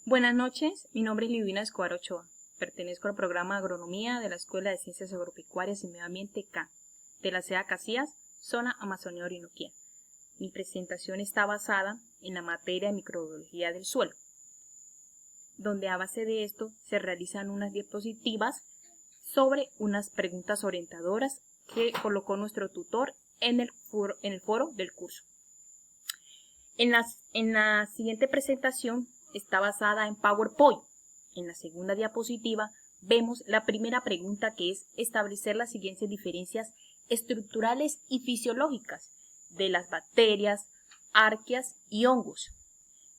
Buenas noches, mi nombre es Livina Escobar Ochoa. Pertenezco al programa Agronomía de la Escuela de Ciencias Agropecuarias y Medio Ambiente CA, de la SEA Casillas, zona Amazonía Orinoquia. Mi presentación está basada en la materia de microbiología del suelo, donde a base de esto se realizan unas diapositivas sobre unas preguntas orientadoras que colocó nuestro tutor en el foro del curso. En la siguiente presentación está basada en PowerPoint. En la segunda diapositiva vemos la primera pregunta, que es establecer las siguientes diferencias estructurales y fisiológicas de las bacterias, arqueas y hongos.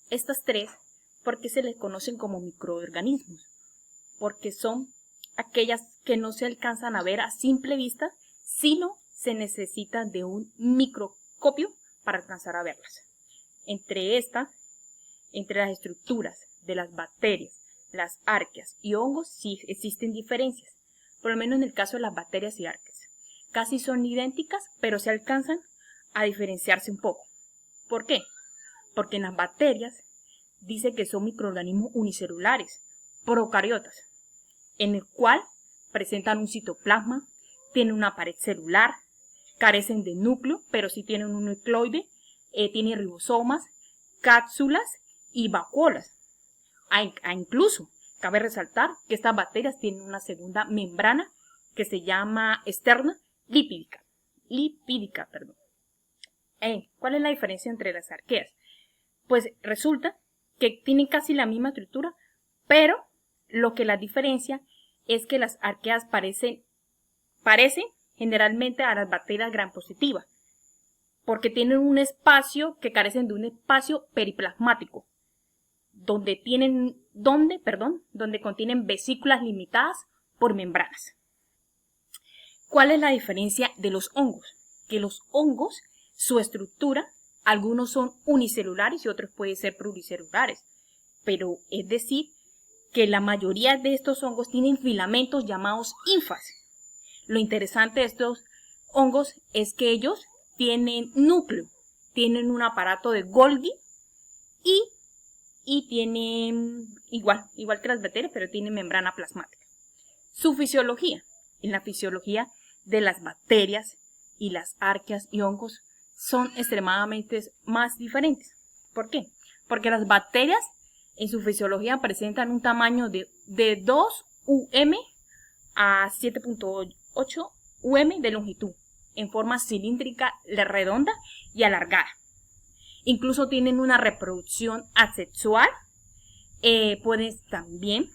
Estas tres, ¿por qué se les conocen como microorganismos? Porque son aquellas que no se alcanzan a ver a simple vista, sino se necesita de un microscopio para alcanzar a verlas. Entre las estructuras de las bacterias, las arqueas y hongos sí existen diferencias, por lo menos en el caso de las bacterias y arqueas. Casi son idénticas, pero se alcanzan a diferenciarse un poco. ¿Por qué? Porque en las bacterias dice que son microorganismos unicelulares, procariotas, en el cual presentan un citoplasma, tienen una pared celular, carecen de núcleo, pero sí tienen un nucleoide, tienen ribosomas, cápsulas y vacuolas. Incluso cabe resaltar que estas bacterias tienen una segunda membrana que se llama externa lipídica. ¿Cuál es la diferencia entre las arqueas? Pues resulta que tienen casi la misma estructura, pero lo que las diferencia es que las arqueas parecen generalmente a las bacterias gram positivas, porque tienen un espacio que carecen de un espacio periplasmático, donde contienen vesículas limitadas por membranas. ¿Cuál es la diferencia de los hongos? Que los hongos, su estructura, algunos son unicelulares y otros pueden ser pluricelulares, pero es decir, que la mayoría de estos hongos tienen filamentos llamados hifas. Lo interesante de estos hongos es que ellos tienen núcleo, tienen un aparato de Golgi y tienen, igual que las bacterias, pero tienen membrana plasmática. Su fisiología. En la fisiología de las bacterias y las arqueas y hongos son extremadamente más diferentes. ¿Por qué? Porque las bacterias en su fisiología presentan un tamaño de 2 UM a 7.8 UM de longitud, en forma cilíndrica, redonda y alargada. Incluso tienen una reproducción asexual. Pueden también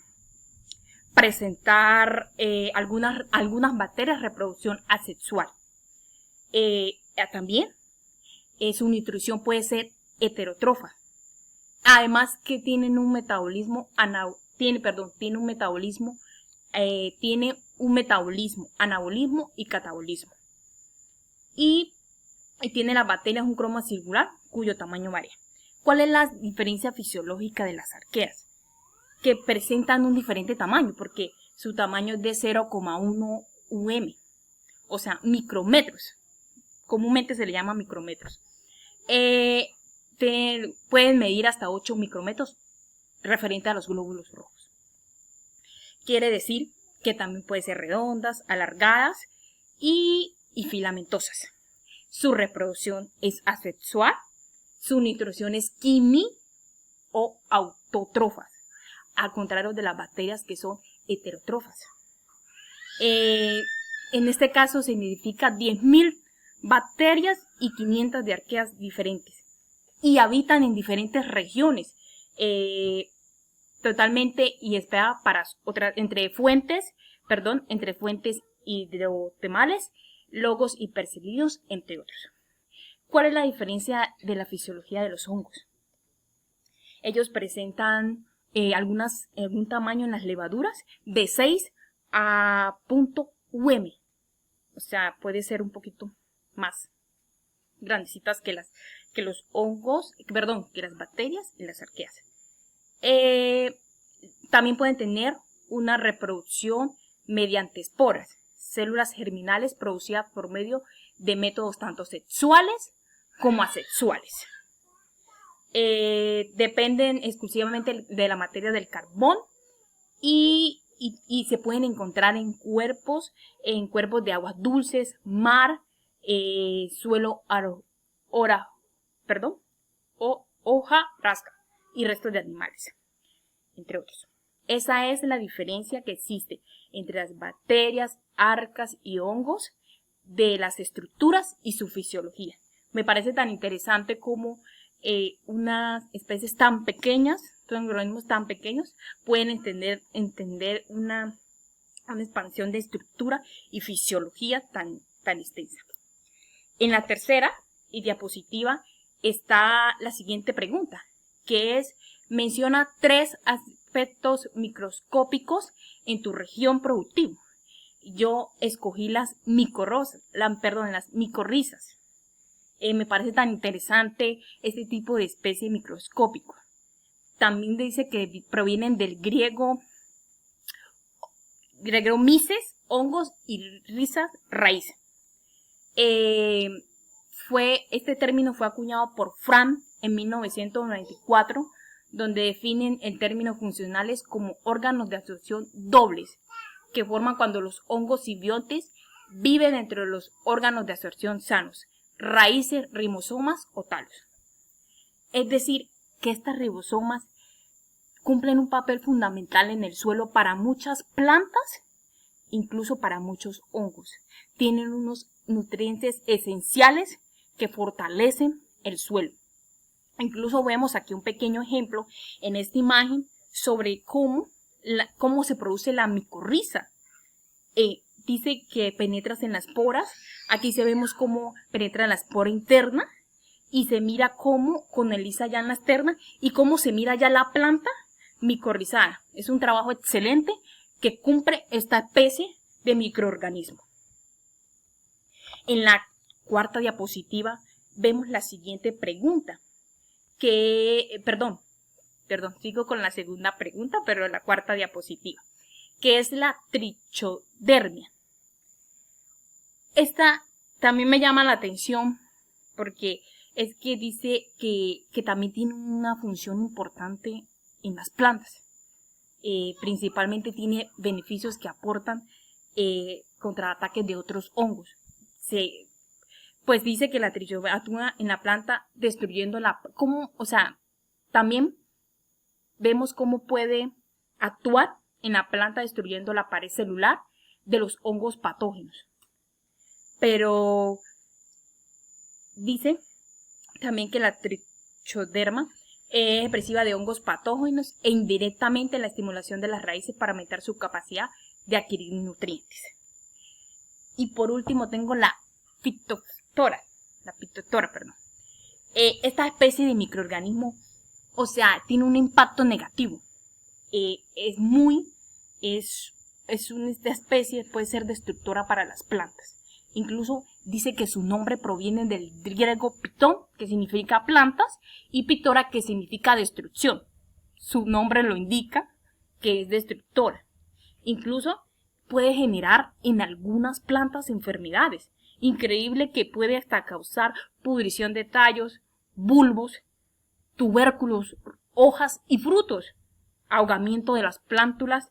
presentar algunas bacterias reproducción asexual. También su nutrición puede ser heterotrofa. Además que tienen un metabolismo anabolismo y catabolismo. Y tiene las bacterias un croma circular cuyo tamaño varía. ¿Cuál es la diferencia fisiológica de las arqueas? Que presentan un diferente tamaño, porque su tamaño es de 0,1 UM, o sea, micrometros. Comúnmente se le llama micrometros. Pueden medir hasta 8 micrometros referente a los glóbulos rojos. Quiere decir que también pueden ser redondas, alargadas y filamentosas. Su reproducción es asexual, su nutrición es quimi o autótrofas, al contrario de las bacterias que son heterótrofas. En este caso se identifica 10.000 bacterias y 500 de arqueas diferentes y habitan en diferentes regiones, totalmente y espera para entre fuentes hidrotermales, logos y percilios, entre otros. ¿Cuál es la diferencia de la fisiología de los hongos? Ellos presentan algún tamaño en las levaduras de 6 a .UM, o sea, puede ser un poquito más grandecitas que las bacterias y las arqueas. También pueden tener una reproducción mediante esporas, células germinales producidas por medio de métodos tanto sexuales como asexuales. dependen exclusivamente de la materia del carbón y se pueden encontrar en cuerpos de aguas dulces, mar, suelo hojarasca y restos de animales, entre otros. Esa es la diferencia que existe entre las bacterias, arcas y hongos, de las estructuras y su fisiología. Me parece tan interesante como unas especies tan pequeñas, organismos tan pequeños, pueden entender una expansión de estructura y fisiología tan extensa. En la tercera y diapositiva está la siguiente pregunta, que es: menciona 3 aspectos microscópicos en tu región productiva. Yo escogí las micorrizas. Me parece tan interesante este tipo de especie microscópico. También dice que provienen del griego mices, hongos y risas, raíces. Este término fue acuñado por Fram en 1994, donde definen el término funcionales como órganos de absorción dobles, que forman cuando los hongos simbiontes viven entre los órganos de absorción sanos, raíces, ribosomas o talos. Es decir, que estas ribosomas cumplen un papel fundamental en el suelo para muchas plantas, incluso para muchos hongos. Tienen unos nutrientes esenciales que fortalecen el suelo. Incluso vemos aquí un pequeño ejemplo en esta imagen sobre cómo se produce la micorriza. Dice que penetras en las poras. Aquí vemos cómo penetra en la espora interna y se mira cómo condensa ya en la externa y cómo se mira ya la planta micorrizada. Es un trabajo excelente que cumple esta especie de microorganismo. En la cuarta diapositiva vemos la siguiente pregunta, sigo con la segunda pregunta, pero en la cuarta diapositiva, que es la trichodermia. Esta también me llama la atención porque es que dice que también tiene una función importante en las plantas. Principalmente tiene beneficios que aportan contra ataques de otros hongos. Pues dice que la trichodermia actúa en la planta destruyendo también vemos cómo puede actuar en la planta destruyendo la pared celular de los hongos patógenos. Pero dice también que la trichoderma es expresiva de hongos patógenos e indirectamente la estimulación de las raíces para aumentar su capacidad de adquirir nutrientes. Y por último tengo la Phytophthora. Esta especie de microorganismo, tiene un impacto negativo. Esta especie puede ser destructora para las plantas. Incluso dice que su nombre proviene del griego pitón, que significa plantas, y pithora, que significa destrucción. Su nombre lo indica, que es destructora. Incluso puede generar en algunas plantas enfermedades. Increíble que puede hasta causar pudrición de tallos, bulbos, tubérculos, hojas y frutos, ahogamiento de las plántulas,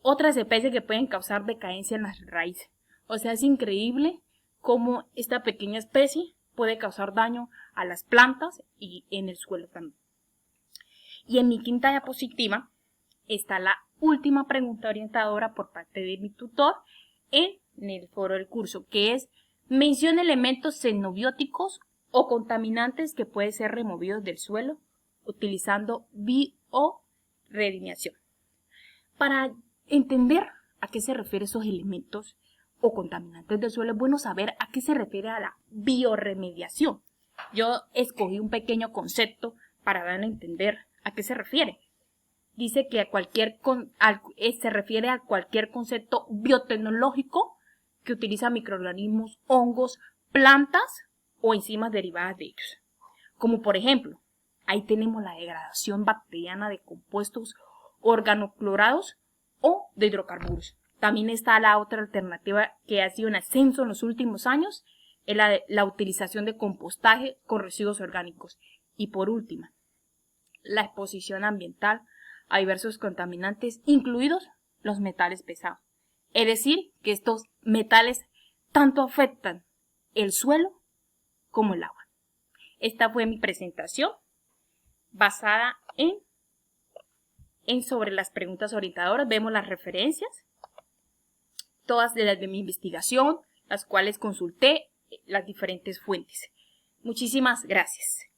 otras especies que pueden causar decadencia en las raíces. Es increíble cómo esta pequeña especie puede causar daño a las plantas y en el suelo también. Y en mi quinta diapositiva está la última pregunta orientadora por parte de mi tutor en el foro del curso, que es: menciona elementos xenobióticos o contaminantes que pueden ser removidos del suelo utilizando bioremediación. Para entender a qué se refieren esos elementos o contaminantes del suelo, es bueno saber a qué se refiere a la bioremediación. Yo escogí un pequeño concepto para dar a entender a qué se refiere. Dice que se refiere a cualquier concepto biotecnológico que utiliza microorganismos, hongos, plantas o enzimas derivadas de ellos. Como por ejemplo, ahí tenemos la degradación bacteriana de compuestos organoclorados o de hidrocarburos. También está la otra alternativa que ha sido en ascenso en los últimos años, es la utilización de compostaje con residuos orgánicos. Y por último, la exposición ambiental a diversos contaminantes, incluidos los metales pesados. Es decir, que estos metales tanto afectan el suelo como el agua. Esta fue mi presentación basada en sobre las preguntas orientadoras. Vemos las referencias, todas de las de mi investigación, las cuales consulté las diferentes fuentes. Muchísimas gracias.